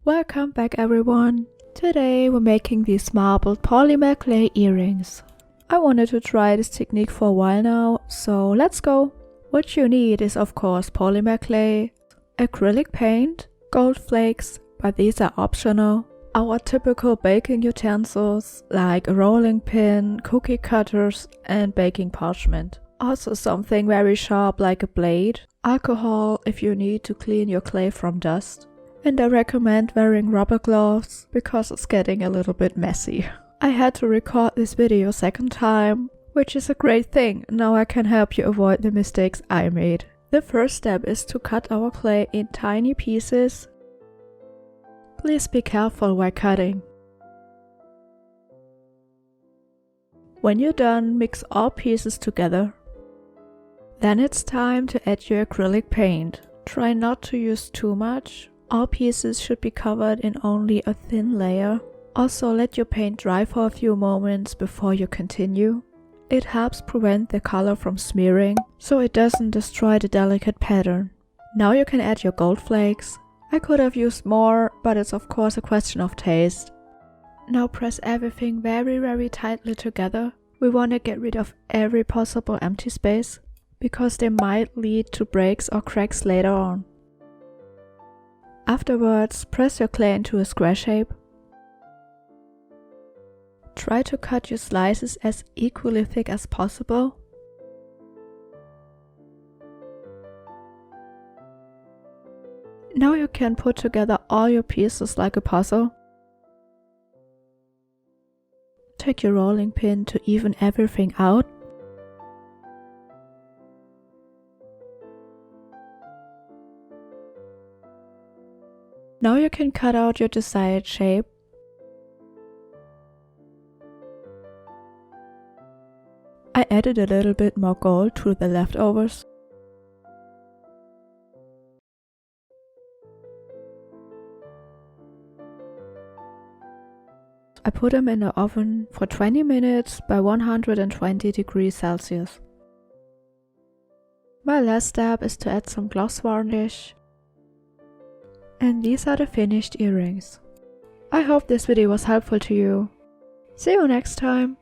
Welcome back everyone! Today we're making these marbled polymer clay earrings. I wanted to try this technique for a while now, so let's go! What you need is of course polymer clay, acrylic paint, gold flakes, but these are optional, our typical baking utensils like a rolling pin, cookie cutters and baking parchment. Also something very sharp like a blade, alcohol if you need to clean your clay from dust. And I recommend wearing rubber gloves because it's getting a little bit messy. I had to record this video second time, which is a great thing. Now I can help you avoid the mistakes I made. The first step is to cut our clay in tiny pieces. Please be careful while cutting. When you're done, mix all pieces together. Then it's time to add your acrylic paint. Try not to use too much. All pieces should be covered in only a thin layer. Also let your paint dry for a few moments before you continue. It helps prevent the color from smearing, so it doesn't destroy the delicate pattern. Now you can add your gold flakes. I could have used more, but it's of course a question of taste. Now press everything very tightly together. We want to get rid of every possible empty space, because they might lead to breaks or cracks later on. Afterwards, press your clay into a square shape. Try to cut your slices as equally thick as possible. Now you can put together all your pieces like a puzzle. Take your rolling pin to even everything out. Now you can cut out your desired shape. I added a little bit more gold to the leftovers. I put them in the oven for 20 minutes by 120 degrees Celsius. My last step is to add some gloss varnish. And these are the finished earrings. I hope this video was helpful to you. See you next time!